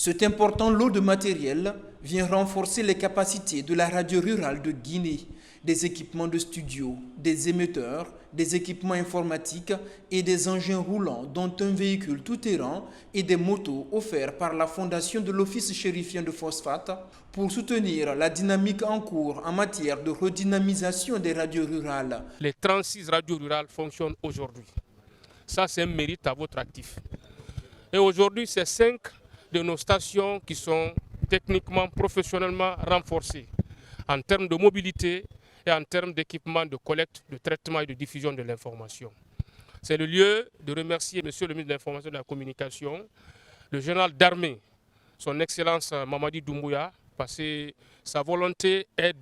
Cet important lot de matériel vient renforcer les capacités de la radio rurale de Guinée, des équipements de studio, des émetteurs, des équipements informatiques et des engins roulants dont un véhicule tout-terrain et des motos offerts par la fondation de l'Office chérifien de phosphate pour soutenir la dynamique en cours en matière de redynamisation des radios rurales. Les 36 radios rurales fonctionnent aujourd'hui. Ça, c'est un mérite à votre actif. Et aujourd'hui, c'est 5 de nos stations qui sont techniquement, professionnellement renforcées en termes de mobilité et en termes d'équipement de collecte, de traitement et de diffusion de l'information. C'est le lieu de remercier Monsieur le ministre de l'Information et de la Communication, le général d'armée, son Excellence Mamadi Doumbouya, parce que sa volonté est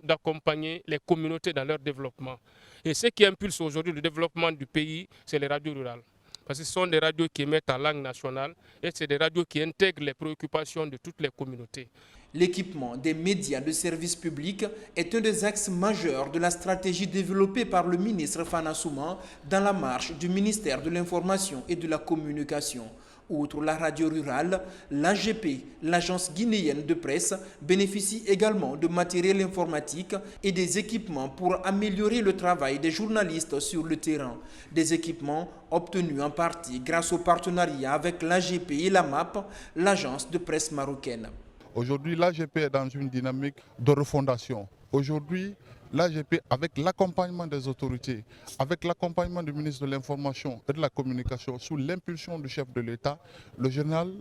d'accompagner les communautés dans leur développement. Et ce qui impulse aujourd'hui le développement du pays, c'est les radios rurales. Parce que ce sont des radios qui émettent en langue nationale et c'est des radios qui intègrent les préoccupations de toutes les communautés. L'équipement des médias de service public est un des axes majeurs de la stratégie développée par le ministre Fana Souma dans la marche du ministère de l'Information et de la Communication. Outre la radio rurale, l'AGP, l'agence guinéenne de presse, bénéficie également de matériel informatique et des équipements pour améliorer le travail des journalistes sur le terrain. Des équipements obtenus en partie grâce au partenariat avec l'AGP et la MAP, l'agence de presse marocaine. Aujourd'hui, l'AGP est dans une dynamique de refondation. Aujourd'hui, l'AGP, avec l'accompagnement des autorités, avec l'accompagnement du ministre de l'Information et de la Communication, sous l'impulsion du chef de l'État, le général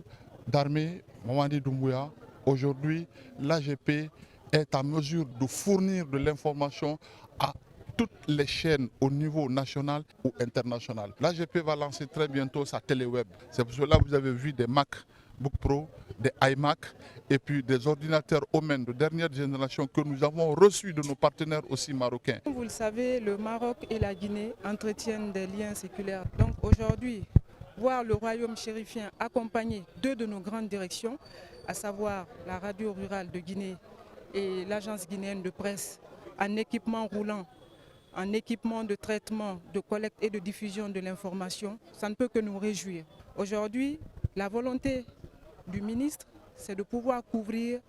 d'armée Mamadi Doumbouya, aujourd'hui, l'AGP est en mesure de fournir de l'information à toutes les chaînes au niveau national ou international. L'AGP va lancer très bientôt sa téléweb. C'est pour cela que vous avez vu des MacBook Pro, des iMac et puis des ordinateurs Omen de dernière génération que nous avons reçus de nos partenaires aussi marocains. Vous le savez, le Maroc et la Guinée entretiennent des liens séculaires. Donc aujourd'hui, voir le royaume chérifien accompagner 2 de nos grandes directions, à savoir la radio rurale de Guinée et l'agence guinéenne de presse, en équipement roulant, en équipement de traitement, de collecte et de diffusion de l'information, ça ne peut que nous réjouir. Aujourd'hui, la volonté du ministre, c'est de pouvoir couvrir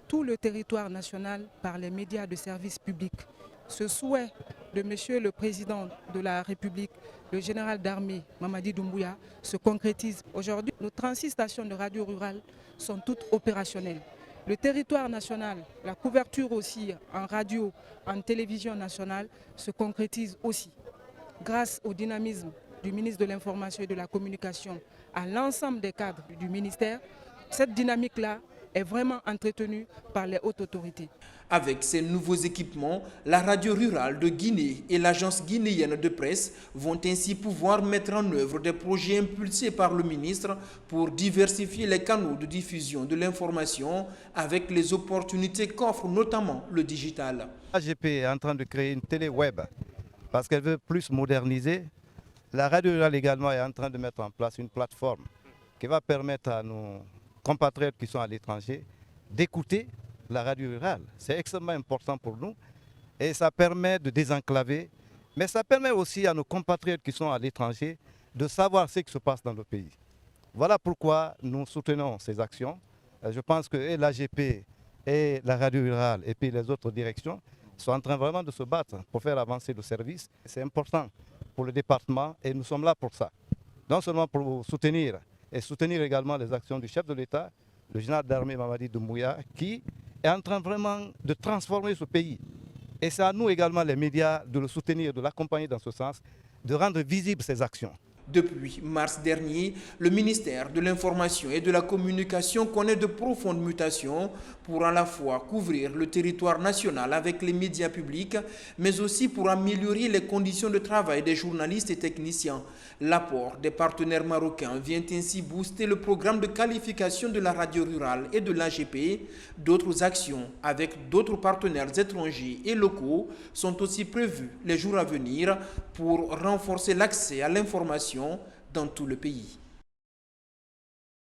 tout le territoire national par les médias de service public. Ce souhait de Monsieur le Président de la République, le général d'armée Mamadi Doumbouya, se concrétise. Aujourd'hui, nos 36 stations de radio rurale sont toutes opérationnelles. Le territoire national, la couverture aussi en radio, en télévision nationale se concrétise aussi grâce au dynamisme du ministre de l'Information et de la Communication à l'ensemble des cadres du ministère. Cette dynamique-là est vraiment entretenue par les hautes autorités. Avec ces nouveaux équipements, la radio rurale de Guinée et l'agence guinéenne de presse vont ainsi pouvoir mettre en œuvre des projets impulsés par le ministre pour diversifier les canaux de diffusion de l'information avec les opportunités qu'offre notamment le digital. L'AGP est en train de créer une télé web parce qu'elle veut plus moderniser. La radio rurale également est en train de mettre en place une plateforme qui va permettre à nos compatriotes qui sont à l'étranger d'écouter la radio rurale. C'est extrêmement important pour nous et ça permet de désenclaver, mais ça permet aussi à nos compatriotes qui sont à l'étranger de savoir ce qui se passe dans le pays. Voilà pourquoi nous soutenons ces actions. Je pense que l'AGP et la radio rurale et puis les autres directions sont en train vraiment de se battre pour faire avancer le service. C'est important pour le département et nous sommes là pour ça. Non seulement pour soutenir et soutenir également les actions du chef de l'État, le général d'armée Mamadi Doumbouya, qui est en train vraiment de transformer ce pays. Et c'est à nous également, les médias, de le soutenir, de l'accompagner dans ce sens, de rendre visibles ces actions. Depuis mars dernier, le ministère de l'Information et de la Communication connaît de profondes mutations pour à la fois couvrir le territoire national avec les médias publics, mais aussi pour améliorer les conditions de travail des journalistes et techniciens. L'apport des partenaires marocains vient ainsi booster le programme de qualification de la radio rurale et de l'AGP. D'autres actions avec d'autres partenaires étrangers et locaux sont aussi prévues les jours à venir pour renforcer l'accès à l'information dans tout le pays.